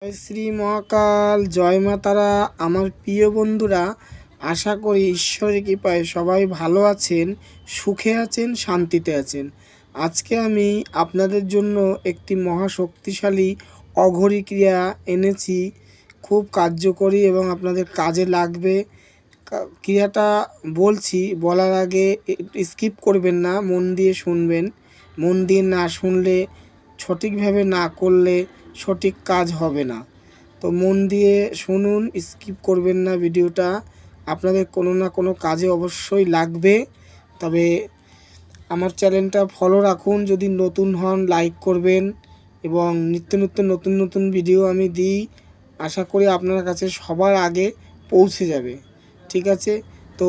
জয় শ্রী মহাকাল, জয় মা তারা। আমার প্রিয় বন্ধুরা, আশা করি ঈশ্বরের কৃপায় সবাই ভালো আছেন, সুখে আছেন, শান্তিতে আছেন। আজকে আমি আপনাদের জন্য একটি মহাশক্তিশালী অঘরী ক্রিয়া এনেছি, খুব কার্যকরী এবং আপনাদের কাজে লাগবে। ক্রিয়াটা বলছি, বলার আগে স্কিপ করবেন না, মন দিয়ে শুনবেন। মন দিয়ে না শুনলে, সঠিকভাবে না করলে সঠিক কাজ হবে না। তো মন দিয়ে শুনুন, স্কিপ করবেন না ভিডিওটা। আপনাদের কোনো না কোনো কাজে অবশ্যই লাগবে। তবে আমার চ্যানেলটা ফলো রাখুন, যদি নতুন হন লাইক করবেন এবং নিত্য নিত্য নতুন নতুন ভিডিও আমি দিই, আশা করি আপনার কাছে সবার আগে পৌঁছে যাবে। ঠিক আছে, তো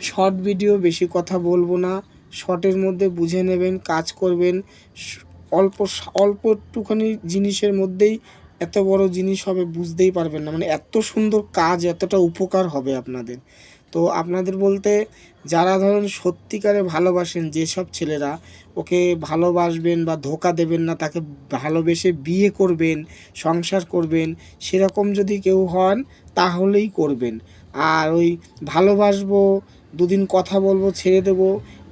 শর্ট ভিডিও, বেশি কথা বলবো না, শর্টের মধ্যে বুঝে নেবেন, কাজ করবেন। অল্প অল্প একটুখানি জিনিসের মধ্যেই এত বড় জিনিস হবে বুঝতেই পারবেন না, মানে এত সুন্দর কাজ, এতটা উপকার হবে আপনাদের। তো আপনাদের বলতে, যারা ধরুন সত্যিকারে ভালোবাসেন, যেসব ছেলেরা ওকে ভালোবাসবেন বা ধোঁকা দেবেন না, তাকে ভালোবেসে বিয়ে করবেন, সংসার করবেন, সেরকম যদি কেউ হন তাহলেই করবেন। আর ওই ভালোবাসবো, দুদিন কথা বলবো, ছেড়ে দেবো,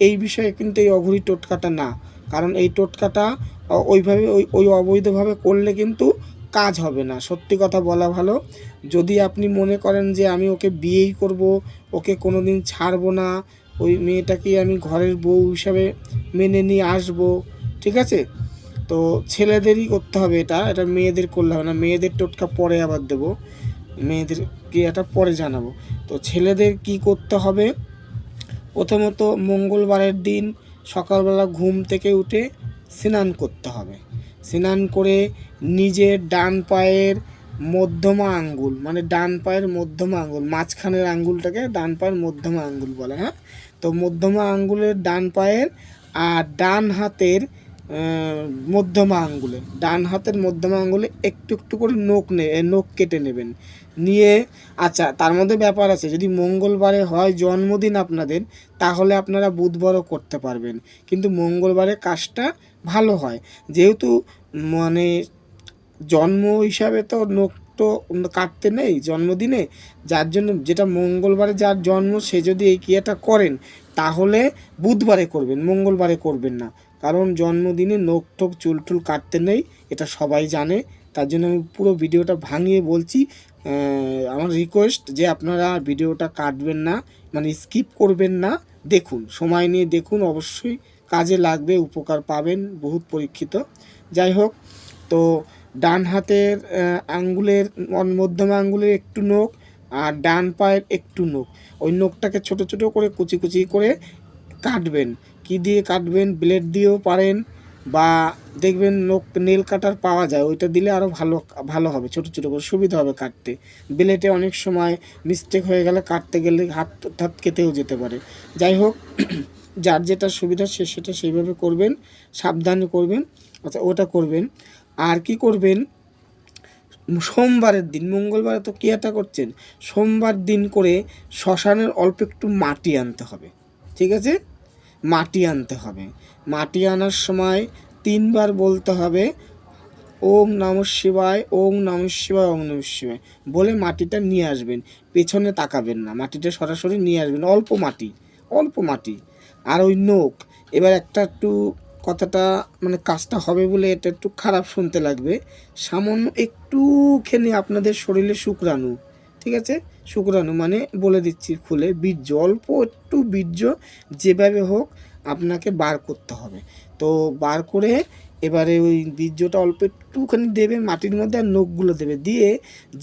এই বিষয়ে কিন্তু এই অঘরী টোটকাটা না। কারণ এই টোটকাটা ওইভাবে ওই অবৈধভাবে করলে কিন্তু কাজ হবে না। সত্যি কথা বলা ভালো। যদি আপনি মনে করেন যে আমি ওকে বিয়েই করব, ওকে কোনো দিন ছাড়বো না, ওই মেয়েটাকে আমি ঘরের বউ হিসাবে মেনে নিয়ে আসবো, ঠিক আছে, তো ছেলেদেরই করতে হবে। এটা মেয়েদের করলে হবে না। মেয়েদের টোটকা পরে আবার দেবো, মেয়েদের ক্রিয়াটা পরে জানাবো। তো ছেলেদের কি করতে হবে, প্রথমত মঙ্গলবারের দিন সকালবেলা ঘুম থেকে উঠে স্নান করতে হবে। স্নান করে নিজের ডান পায়ের মধ্যমা আঙ্গুল, মানে ডান পায়ের মধ্যমা আঙ্গুল, মাঝখানের আঙ্গুলটাকে ডান পায়ের মধ্যমা আঙ্গুল বলে, হ্যাঁ। তো মধ্যমা আঙ্গুলের ডান পায়ের আর ডান হাতের ডান হাতের মধ্যমা আঙ্গুলে একটু একটু করে নখ কেটে নেবেন। নিয়ে, আচ্ছা, তার মধ্যে ব্যাপার আছে, যদি মঙ্গলবারে হয় জন্মদিন আপনাদের, তাহলে আপনারা বুধবারও করতে পারবেন, কিন্তু মঙ্গলবারে কাজটা ভালো হয়। যেহেতু মানে জন্ম হিসাবে তো নখ তো কাটতে নেই জন্মদিনে, যার জন্য যেটা মঙ্গলবারে যার জন্ম সে যদি এই ক্রিয়াটা করেন তাহলে বুধবারে করবেন, মঙ্গলবারে করবেন না। কারণ জন্মদিনে নখ টোক চুল টুল কাটতে নেই, এটা সবাই জানে। তার জন্য আমি পুরো ভিডিওটা ভাঙিয়ে বলছি। আমার রিকোয়েস্ট যে আপনারা ভিডিওটা কাটবেন না, মানে স্কিপ করবেন না, দেখুন, সময় নিয়ে দেখুন, অবশ্যই কাজে লাগবে, উপকার পাবেন, বহুত পরীক্ষিত। যাই হোক, তো ডান হাতের আঙ্গুলের মধ্যমা আঙ্গুলের একটু নখ আর ডান পায়ের একটু নখ, ওই নখটাকে ছোট ছোট করে কুচি কুচি করে কাটবেন। কি দিয়ে কাটবেন, ব্লেড দিয়েও পারেন, বা দেখবেন নেল কাটার পাওয়া যায়, ওইটা দিলে আরও ভালো হবে, ছোট ছোট করে সুবিধা হবে কাটতে। ব্লেডে অনেক সময় মিস্টেক হয়ে গেলে কাটতে গেলে হাত কেটেও যেতে পারে। যাই হোক, যার যেটা সুবিধা সে সেটা সেইভাবে করবেন, সাবধানে করবেন। আচ্ছা, ওটা করবেন। আর কি করবেন, সোমবারের দিন, মঙ্গলবারে তো ক্রিয়াটা করছেন, সোমবার দিন করে শ্মশানের অল্প একটু মাটি আনতে হবে, ঠিক আছে, মাটি আনতে হবে। মাটি আনার সময় 3 বার বলতে হবে, ওম নমঃ শিবায়, ওম নমঃ শিবায়, ওম নমঃ শিবায় বলে মাটিটা নিয়ে আসবেন। পেছনে তাকাবেন না, মাটিটা সরাসরি নিয়ে আসবেন, অল্প মাটি। আর ওই নখ, এবার একটু কথাটা, মানে কাজটা হবে বলে এটা একটু খারাপ শুনতে লাগবে, সামান্য একটুখানি আপনাদের শরীরে শুক্রাণু, ঠিক আছে, শুক্রাণু মানে বলে দিচ্ছি খুলে, বীর্য, অল্প একটু বীর্য যেভাবে হোক আপনাকে বার করতে হবে। তো বার করে এবারে ওই বীর্যটা অল্প একটুখানি দেবে মাটির মধ্যে, আর নখগুলো দেবে, দিয়ে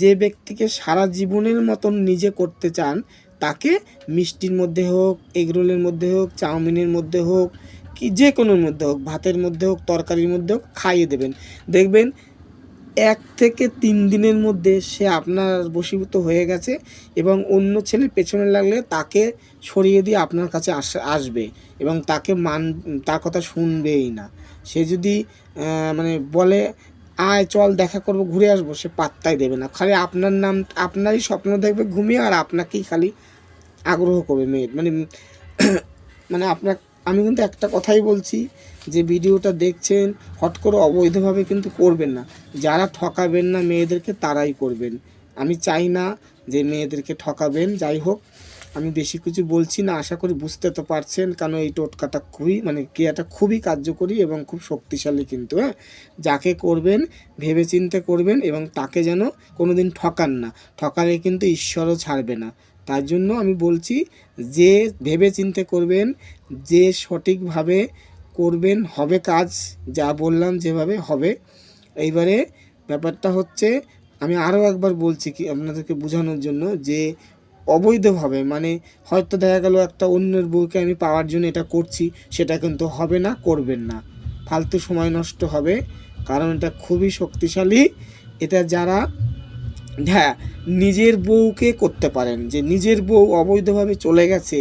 যে ব্যক্তিকে সারা জীবনের মতন নিজে করতে চান তাকে মিষ্টির মধ্যে হোক, এগরোলের মধ্যে হোক, চাউমিনের মধ্যে হোক, কি যে কোনোর মধ্যে হোক, ভাতের মধ্যে হোক, তরকারির মধ্যে হোক, খাইয়ে দেবেন। দেখবেন 1 থেকে 3 দিনের মধ্যে সে আপনার বশীভূত হয়ে গেছে, এবং অন্য ছেলে পেছনে লাগলে তাকে সরিয়ে দিয়ে আপনার কাছে আসবে, এবং তার কথা শুনবেই না। সে যদি মানে বলে আয় চল দেখা করব, ঘুরে আসবো, সে পাত্তাই দেবে না, খালি আপনার নাম, আপনারই স্বপ্ন দেখবে ঘুমিয়ে, আর আপনাকেই খালি আগ্রহ করবে মেয়ের, মানে মানে আমি কিন্তু একটা কথাই বলছি যে ভিডিওটা দেখছেন হট করে অবৈধভাবে কিন্তু করবেন না। যারা ঠকাবেন না মেয়েদেরকে তারাই করবেন। আমি চাই না যে মেয়েদেরকে ঠকাবেন। যাই হোক, আমি বেশি কিছু বলছি না, আশা করি বুঝতে তো পারছেন, কারণ এই টোটকাটা খুবই ক্রিয়াটা খুবই কার্যকরী এবং খুব শক্তিশালী কিন্তু। হ্যাঁ, যাকে করবেন ভেবেচিন্তে করবেন এবং তাকে যেন কোনো দিন ঠকান না। ঠকালে কিন্তু ঈশ্বরও ছাড়বে না। তার জন্য আমি বলছি যে ভেবেচিন্তে করবেন, যে সঠিকভাবে করবেন, হবে কাজ। যা বললাম যেভাবে হবে। এইবারে ব্যাপারটা হচ্ছে, আমি আরও একবার বলছি কি আপনাদেরকে বোঝানোর জন্য, যে অবৈধভাবে হয়তো দেখা গেল একটা অন্যের বউকে আমি পাওয়ার জন্য এটা করছি, সেটা কিন্তু হবে না, করবেন না। ফালতু সময় নষ্ট হবে, কারণ এটা খুবই শক্তিশালী। এটা যারা হ্যাঁ নিজের বউকে করতে পারেন, যে নিজের বউ অবৈধভাবে চলে গেছে,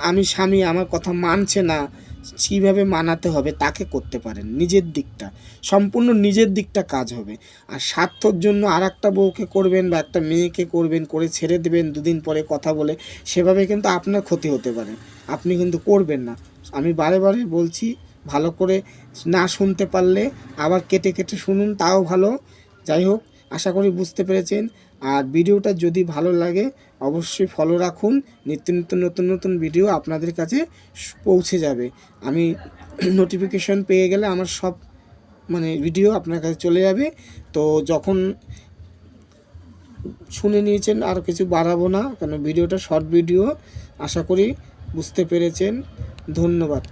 আমি স্বামী আমার কথা মানছে না, কীভাবে মানাতে হবে তাকে করতে পারেন। নিজের দিকটা সম্পূর্ণ নিজের দিকটা কাজ হবে। আর স্বার্থর জন্য আর একটা বউকে করবেন বা একটা মেয়েকে করবেন, করে ছেড়ে দেবেন দুদিন পরে কথা বলে, সেভাবে কিন্তু আপনার ক্ষতি হতে পারে। আপনি কিন্তু করবেন না। আমি বারে বারে বলছি, ভালো করে না শুনতে পারলে আবার কেটে কেটে শুনুন, তাও ভালো। যাই হোক, আশা করি বুঝতে পেরেছেন। আর ভিডিওটা যদি ভালো লাগে অবশ্যই ফলো রাখুন। নিত্য নিত্য নতুন নতুন ভিডিও আপনাদের কাছে পৌঁছে যাবে। আমি নোটিফিকেশন পেয়ে গেলে আমার সব ভিডিও আপনার কাছে চলে যাবে। তো যখন শুনে নিয়েছেন আর কিছু বাড়াবো না, কারণ ভিডিওটা শর্ট ভিডিও। আশা করি বুঝতে পেরেছেন। ধন্যবাদ।